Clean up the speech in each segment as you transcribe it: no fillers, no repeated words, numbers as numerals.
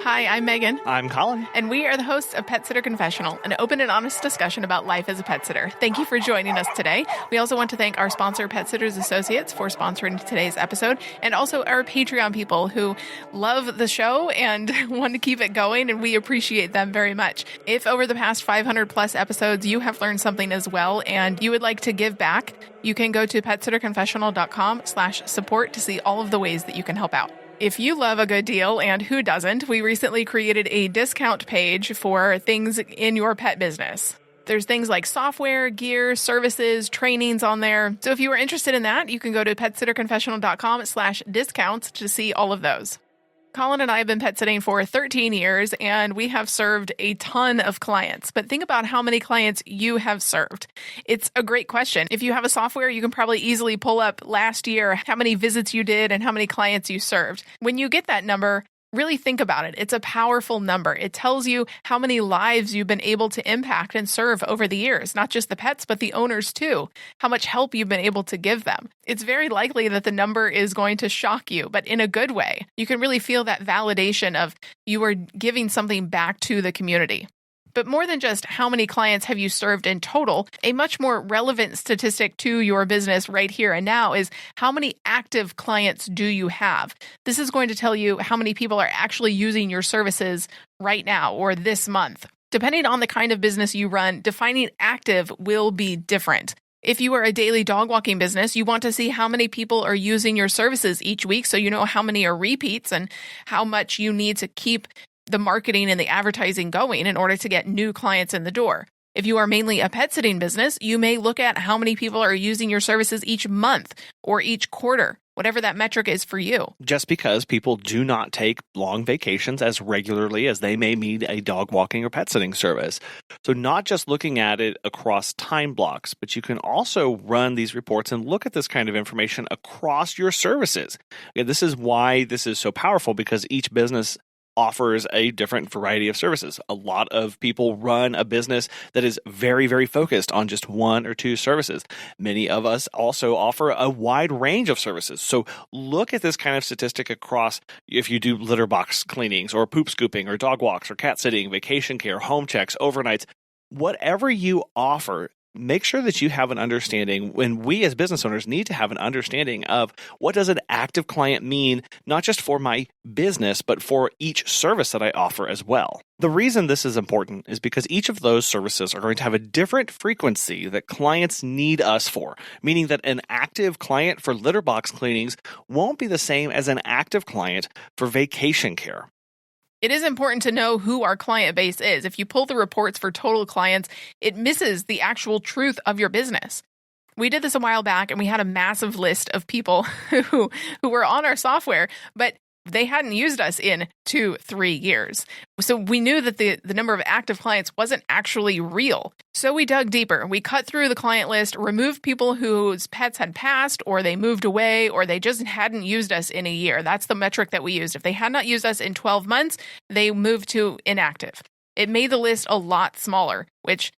Hi, I'm Megan. I'm Colin. And we are the hosts of Pet Sitter Confessional, an open and honest discussion about life as a pet sitter. Thank you for joining us today. We also want to thank our sponsor, Pet Sitters Associates, for sponsoring today's episode, and also our Patreon people who love the show and want to keep it going, and we appreciate them very much. If over the past 500 plus episodes you have learned something as well and you would like to give back, you can go to petsitterconfessional.com/support to see all of the ways that you can help out. If you love a good deal, and who doesn't, we recently created a discount page for things in your pet business. There's things like software, gear, services, trainings on there. So if you are interested in that, you can go to petsitterconfessional.com/discounts to see all of those. Colin and I have been pet sitting for 13 years, and we have served a ton of clients. But think about how many clients you have served. It's a great question. If you have a software, you can probably easily pull up last year how many visits you did and how many clients you served. When you get that number, really think about it. It's a powerful number. It tells you how many lives you've been able to impact and serve over the years, not just the pets, but the owners too, how much help you've been able to give them. It's very likely that the number is going to shock you, but in a good way. You can really feel that validation of you are giving something back to the community. But more than just how many clients have you served in total, a much more relevant statistic to your business right here and now is how many active clients do you have? This is going to tell you how many people are actually using your services right now or this month. Depending on the kind of business you run, defining active will be different. If you are a daily dog walking business, you want to see how many people are using your services each week so you know how many are repeats and how much you need to keep the marketing and the advertising going in order to get new clients in the door. If you are mainly a pet sitting business, you may look at how many people are using your services each month or each quarter, whatever that metric is for you. Just because people do not take long vacations as regularly as they may need a dog walking or pet sitting service. So not just looking at it across time blocks, but you can also run these reports and look at this kind of information across your services. Okay, this is why this is so powerful, because each business offers a different variety of services. A lot of people run a business that is very, very focused on just one or two services. Many of us also offer a wide range of services. So look at this kind of statistic across if you do litter box cleanings or poop scooping or dog walks or cat sitting, vacation care, home checks, overnights, whatever you offer. Make sure that you have an understanding, when we as business owners need to have an understanding of what does an active client mean, not just for my business, but for each service that I offer as well. The reason this is important is because each of those services are going to have a different frequency that clients need us for, meaning that an active client for litter box cleanings won't be the same as an active client for vacation care. It is important to know who our client base is. If you pull the reports for total clients, it misses the actual truth of your business. We did this a while back, and we had a massive list of people who were on our software, but they hadn't used us in 2-3 years. So we knew that the number of active clients wasn't actually real. So we dug deeper. We cut through the client list, removed people whose pets had passed, or they moved away, or they just hadn't used us in a year. That's the metric that we used. If they had not used us in 12 months, they moved to inactive. It made the list a lot smaller, which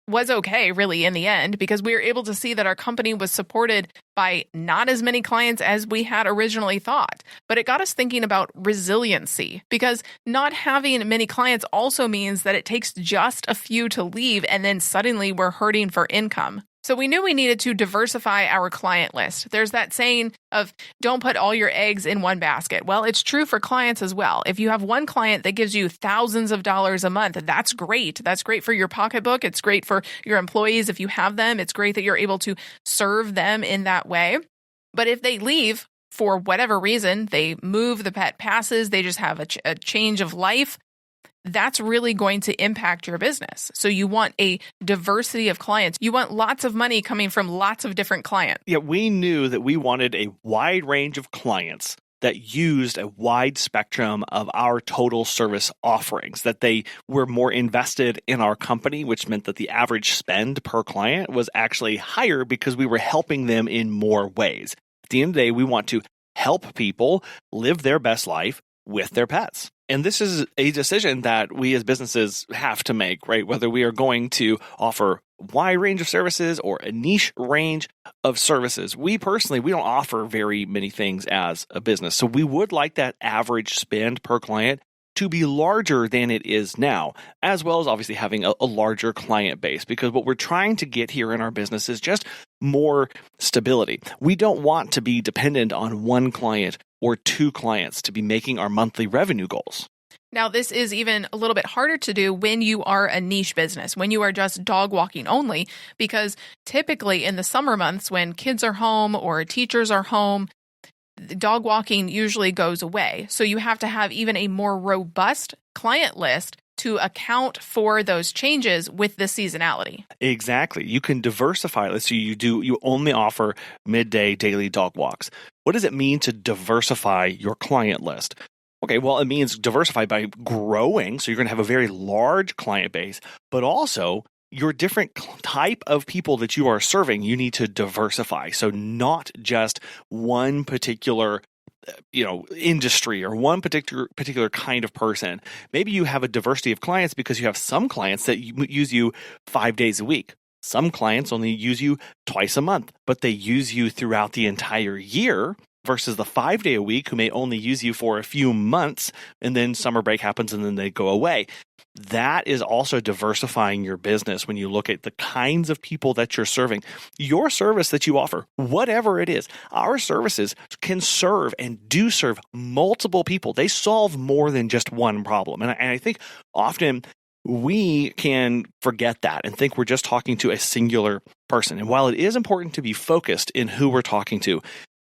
was okay, really, in the end, because we were able to see that our company was supported by not as many clients as we had originally thought. But it got us thinking about resiliency, because not having many clients also means that it takes just a few to leave, and then suddenly we're hurting for income. So we knew we needed to diversify our client list. There's that saying of don't put all your eggs in one basket. Well, it's true for clients as well. If you have one client that gives you thousands of dollars a month, that's great. That's great for your pocketbook. It's great for your employees if you have them. It's great that you're able to serve them in that way. But if they leave for whatever reason, they move, the pet passes, they just have a change of life, that's really going to impact your business. So you want a diversity of clients. You want lots of money coming from lots of different clients. Yeah, we knew that we wanted a wide range of clients that used a wide spectrum of our total service offerings, that they were more invested in our company, which meant that the average spend per client was actually higher because we were helping them in more ways. At the end of the day, we want to help people live their best life with their pets. And this is a decision that we as businesses have to make, right? Whether we are going to offer a wide range of services or a niche range of services. We personally, we don't offer very many things as a business. So we would like that average spend per client to be larger than it is now, as well as obviously having a larger client base, because what we're trying to get here in our business is just more stability. We don't want to be dependent on one client or two clients to be making our monthly revenue goals. Now, this is even a little bit harder to do when you are a niche business, when you are just dog walking only, because typically in the summer months when kids are home or teachers are home, dog walking usually goes away. So you have to have even a more robust client list to account for those changes with the seasonality. Exactly. You can diversify. Let's say you only offer midday daily dog walks. What does it mean to diversify your client list? Okay, well, it means diversify by growing. So you're going to have a very large client base, but also your different type of people that you are serving, you need to diversify. So not just one particular industry or one particular kind of person. Maybe you have a diversity of clients because you have some clients that use you 5 days a week. Some clients only use you twice a month, but they use you throughout the entire year versus the 5 day a week who may only use you for a few months and then summer break happens and then they go away. That is also diversifying your business when you look at the kinds of people that you're serving. Your service that you offer, whatever it is, our services can serve and do serve multiple people. They solve more than just one problem. And I think often we can forget that and think we're just talking to a singular person. And while it is important to be focused in who we're talking to,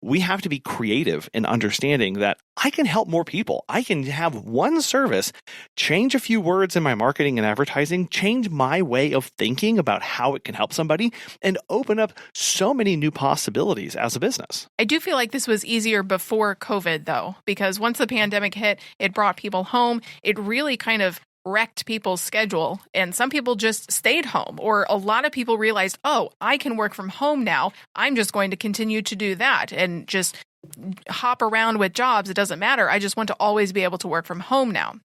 we have to be creative in understanding that I can help more people. I can have one service, change a few words in my marketing and advertising, change my way of thinking about how it can help somebody, and open up so many new possibilities as a business. I do feel like this was easier before COVID, though, because once the pandemic hit, it brought people home. It really kind of wrecked people's schedule, and some people just stayed home, or a lot of people realized, oh, I can work from home now. I'm just going to continue to do that and just hop around with jobs. It doesn't matter. I just want to always be able to work from home now.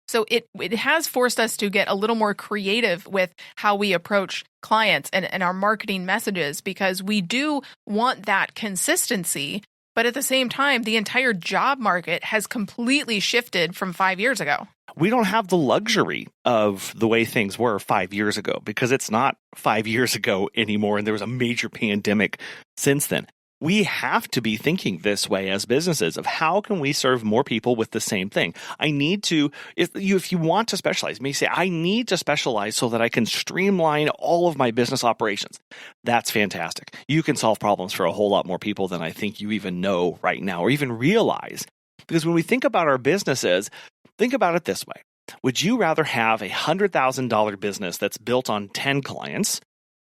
So it has forced us to get a little more creative with how we approach clients and our marketing messages, because we do want that consistency. But at the same time, the entire job market has completely shifted from 5 years ago. We don't have the luxury of the way things were 5 years ago because it's not 5 years ago anymore, and there was a major pandemic since then. We have to be thinking this way as businesses of how can we serve more people with the same thing. I need to, if you want to specialize, maybe say, I need to specialize so that I can streamline all of my business operations. That's fantastic. You can solve problems for a whole lot more people than I think you even know right now or even realize. Because when we think about our businesses, think about it this way. Would you rather have a $100,000 business that's built on 10 clients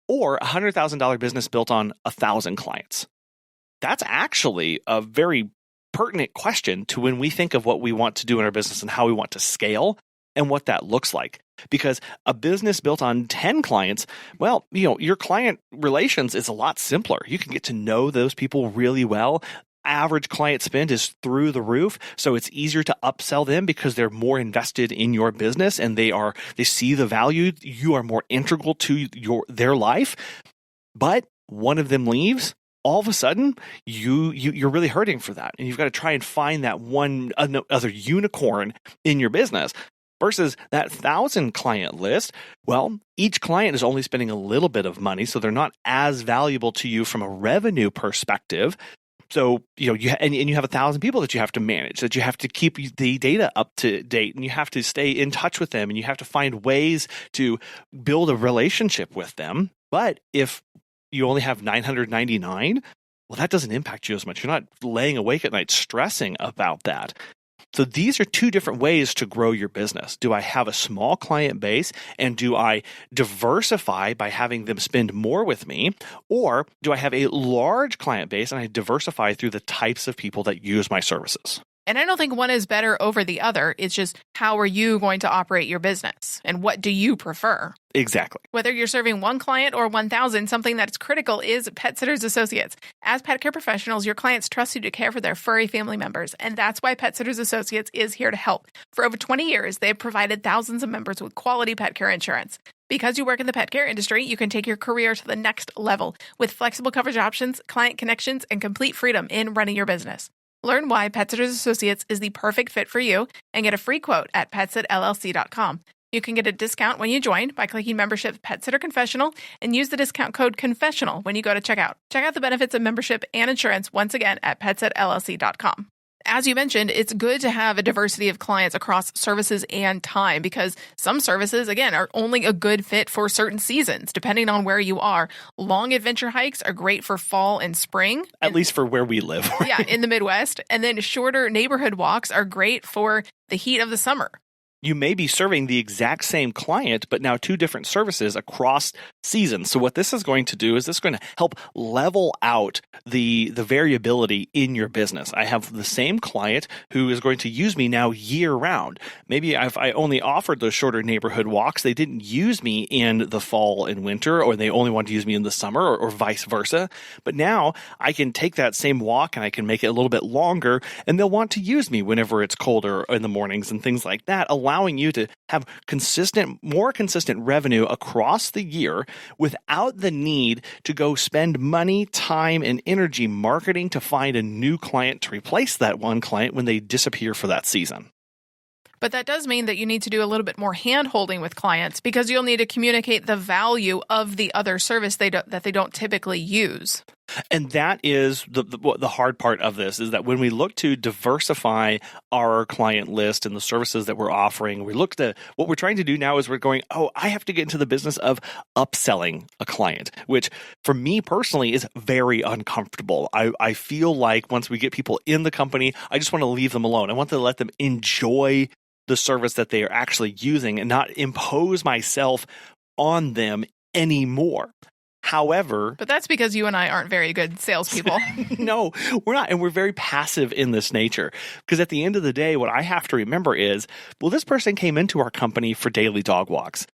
or a $100,000 business built on 1,000 clients? That's actually a very pertinent question to when we think of what we want to do in our business and how we want to scale and what that looks like. Because a business built on 10 clients, well, your client relations is a lot simpler. You can get to know those people really well. Average client spend is through the roof, so it's easier to upsell them because they're more invested in your business and they see the value. You are more integral to their life. But one of them leaves, all of a sudden you're really hurting for that, and you've got to try and find that one other unicorn in your business. Versus that 1,000 client list, well, each client is only spending a little bit of money, so they're not as valuable to you from a revenue perspective. So, you have 1,000 people that you have to manage, that you have to keep the data up to date, and you have to stay in touch with them, and you have to find ways to build a relationship with them. But if you only have 999, well, that doesn't impact you as much. You're not laying awake at night stressing about that. So these are two different ways to grow your business. Do I have a small client base and do I diversify by having them spend more with me? Or do I have a large client base and I diversify through the types of people that use my services? And I don't think one is better over the other. It's just, how are you going to operate your business? And what do you prefer? Exactly. Whether you're serving one client or 1,000, something that's critical is Pet Sitters Associates. As pet care professionals, your clients trust you to care for their furry family members. And that's why Pet Sitters Associates is here to help. For over 20 years, they've provided thousands of members with quality pet care insurance. Because you work in the pet care industry, you can take your career to the next level with flexible coverage options, client connections, and complete freedom in running your business. Learn why Pet Sitters Associates is the perfect fit for you and get a free quote at petsitllc.com. You can get a discount when you join by clicking membership Pet Sitter Confessional and use the discount code Confessional when you go to checkout. Check out the benefits of membership and insurance once again at petsitllc.com. As you mentioned, it's good to have a diversity of clients across services and time because some services, again, are only a good fit for certain seasons, depending on where you are. Long adventure hikes are great for fall and spring. At least for where we live. Right? Yeah, in the Midwest. And then shorter neighborhood walks are great for the heat of the summer. You may be serving the exact same client, but now two different services across seasons. So what this is going to do is this is going to help level out the variability in your business. I have the same client who is going to use me now year round. Maybe if I only offered those shorter neighborhood walks, they didn't use me in the fall and winter, or they only want to use me in the summer, or vice versa. But now I can take that same walk and I can make it a little bit longer, and they'll want to use me whenever it's colder in the mornings and things like that, allowing you to have more consistent revenue across the year without the need to go spend money, time, and energy marketing to find a new client to replace that one client when they disappear for that season. But that does mean that you need to do a little bit more hand-holding with clients because you'll need to communicate the value of the other service that they don't typically use. And that is the hard part of this, is that when we look to diversify our client list and the services that we're offering, we look at what we're trying to do now is we're going, I have to get into the business of upselling a client, which for me personally is very uncomfortable. I feel like once we get people in the company, I just want to leave them alone. I want to let them enjoy the service that they are actually using and not impose myself on them anymore. However, but that's because you and I aren't very good salespeople. No, we're not. And we're very passive in this nature. Because at the end of the day, what I have to remember is, well, this person came into our company for daily dog walks.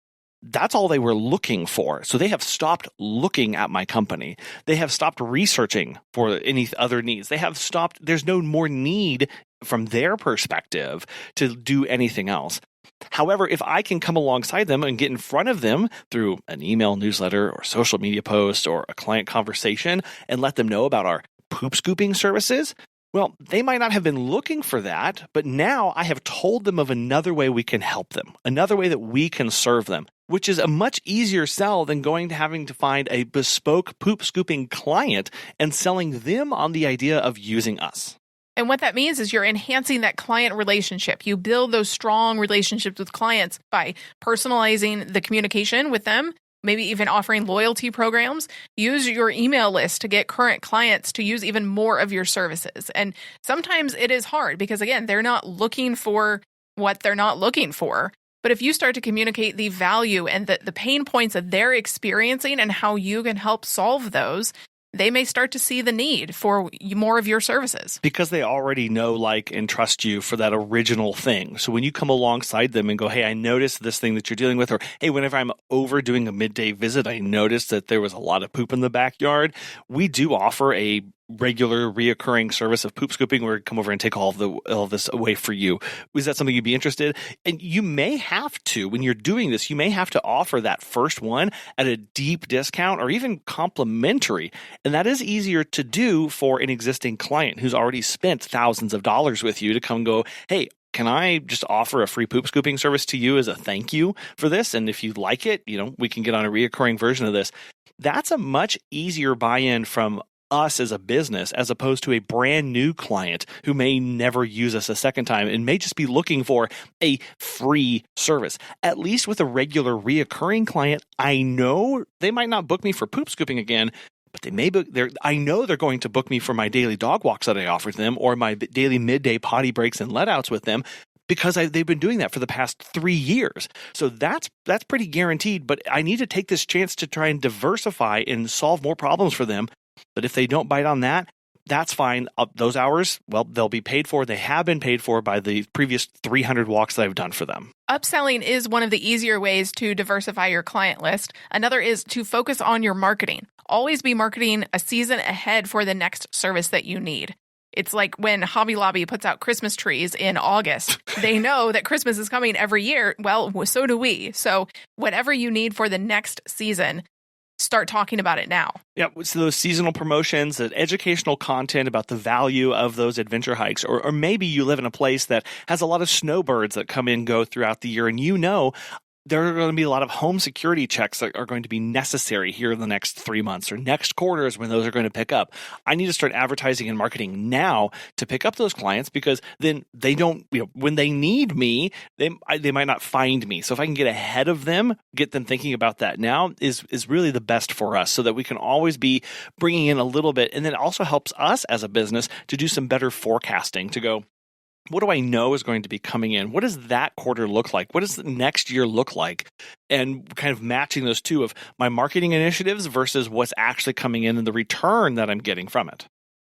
That's all they were looking for. So they have stopped looking at my company. They have stopped researching for any other needs. They have stopped. There's no more need from their perspective to do anything else. However, if I can come alongside them and get in front of them through an email newsletter or social media post or a client conversation and let them know about our poop scooping services, well, they might not have been looking for that, but now I have told them of another way we can help them, another way that we can serve them, which is a much easier sell than having to find a bespoke poop scooping client and selling them on the idea of using us. And what that means is you're enhancing that client relationship. You build those strong relationships with clients by personalizing the communication with them, maybe even offering loyalty programs. Use your email list to get current clients to use even more of your services. And sometimes it is hard because, again, they're not looking for what they're not looking for. But if you start to communicate the value and the pain points that they're experiencing and how you can help solve those, they may start to see the need for more of your services. Because they already know, like, and trust you for that original thing. So when you come alongside them and go, hey, I noticed this thing that you're dealing with, or hey, whenever I'm over doing a midday visit, I noticed that there was a lot of poop in the backyard. We do offer a regular reoccurring service of poop scooping where we come over and take all of this away for you. Is that something you'd be interested in? And you may have to, when you're doing this, you may have to offer that first one at a deep discount or even complimentary. And that is easier to do for an existing client who's already spent thousands of dollars with you to come and go, hey, can I just offer a free poop scooping service to you as a thank you for this? And if you like it, we can get on a reoccurring version of this. That's a much easier buy-in from us as a business as opposed to a brand new client who may never use us a second time and may just be looking for a free service. At least with a regular reoccurring client, I know they might not book me for poop scooping again, but they may book. I know they're going to book me for my daily dog walks that I offer them or my daily midday potty breaks and let outs with them, because they've been doing that for the past 3 years. So that's pretty guaranteed, but I need to take this chance to try and diversify and solve more problems for them. But if they don't bite on that, that's fine. Those hours, well, they'll be paid for. They have been paid for by the previous 300 walks that I've done for them. Upselling is one of the easier ways to diversify your client list. Another is to focus on your marketing. Always be marketing a season ahead for the next service that you need. It's like when Hobby Lobby puts out Christmas trees in August. They know that Christmas is coming every year. Well, so do we. So whatever you need for the next season, start talking about it now. Yeah, so those seasonal promotions, that educational content about the value of those adventure hikes, or maybe you live in a place that has a lot of snowbirds that come and go throughout the year, and there are going to be a lot of home security checks that are going to be necessary here in the next 3 months or next quarters when those are going to pick up. I need to start advertising and marketing now to pick up those clients, because then they don't, when they need me, they might not find me. So if I can get ahead of them, get them thinking about that now is really the best for us, so that we can always be bringing in a little bit. And then it also helps us as a business to do some better forecasting, to go, what do I know is going to be coming in? What does that quarter look like? What does the next year look like? And kind of matching those two of my marketing initiatives versus what's actually coming in and the return that I'm getting from it.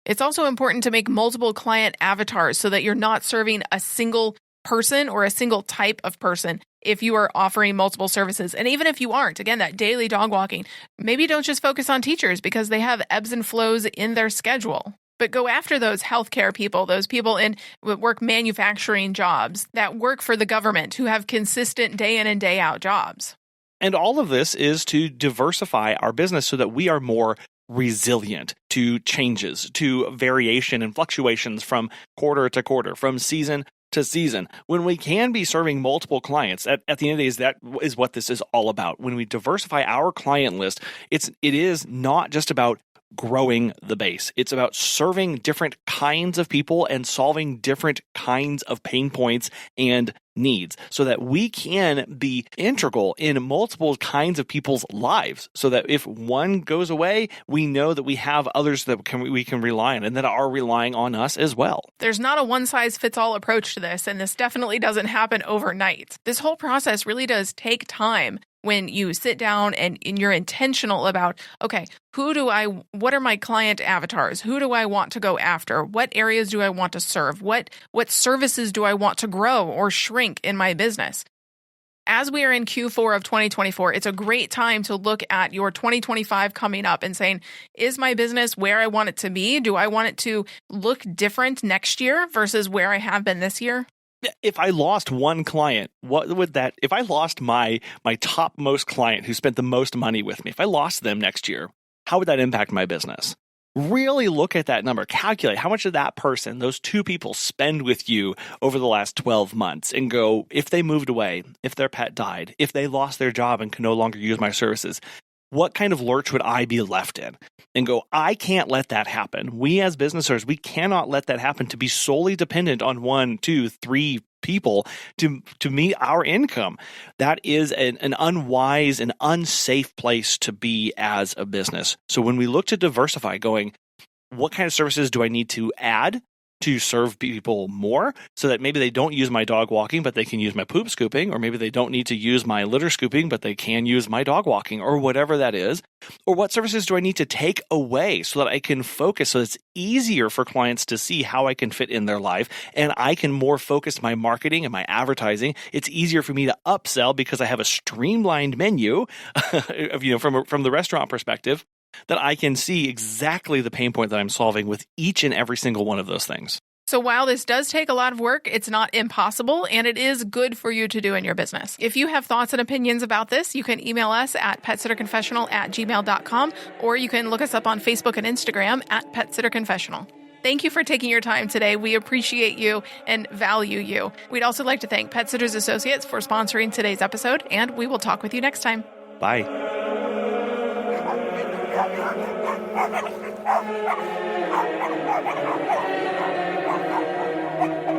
It's also important to make multiple client avatars so that you're not serving a single person or a single type of person if you are offering multiple services. And even if you aren't, again, that daily dog walking, maybe don't just focus on teachers because they have ebbs and flows in their schedule. But go after those healthcare people, those people in work manufacturing jobs, that work for the government, who have consistent day in and day out jobs. And all of this is to diversify our business so that we are more resilient to changes, to variation and fluctuations from quarter to quarter, from season to season. When we can be serving multiple clients, at the end of the day, that is what this is all about. When we diversify our client list, it is not just about growing the base. It's about serving different kinds of people and solving different kinds of pain points and needs, so that we can be integral in multiple kinds of people's lives, so that if one goes away, we know that we have others that we can rely on and that are relying on us as well. There's not a one-size-fits-all approach to this, and this definitely doesn't happen overnight. This whole process really does take time. When you sit down and you're intentional about, okay, what are my client avatars? Who do I want to go after? What areas do I want to serve? What services do I want to grow or shrink in my business? As we are in Q4 of 2024, it's a great time to look at your 2025 coming up and saying, is my business where I want it to be? Do I want it to look different next year versus where I have been this year? If I lost one client, if I lost my topmost client who spent the most money with me, if I lost them next year, how would that impact my business? Really look at that number, calculate how much did that person, those two people, spend with you over the last 12 months, and go, if they moved away, if their pet died, if they lost their job and can no longer use my services, what kind of lurch would I be left in? And go, I can't let that happen. We as business owners, we cannot let that happen, to be solely dependent on 1, 2, 3 people to meet our income. That is an unwise and unsafe place to be as a business. So when we look to diversify, going, what kind of services do I need to add to serve people more, so that maybe they don't use my dog walking, but they can use my poop scooping, or maybe they don't need to use my litter scooping, but they can use my dog walking, or whatever that is. Or what services do I need to take away so that I can focus, so it's easier for clients to see how I can fit in their life, and I can more focus my marketing and my advertising. It's easier for me to upsell because I have a streamlined menu from the restaurant perspective, that I can see exactly the pain point that I'm solving with each and every single one of those things. So while this does take a lot of work, it's not impossible, and it is good for you to do in your business. If you have thoughts and opinions about this, you can email us at petsitterconfessional@gmail.com, or you can look us up on Facebook and Instagram at petsitterconfessional. Thank you for taking your time today. We appreciate you and value you. We'd also like to thank Pet Sitters Associates for sponsoring today's episode, and we will talk with you next time. Bye. Thank you.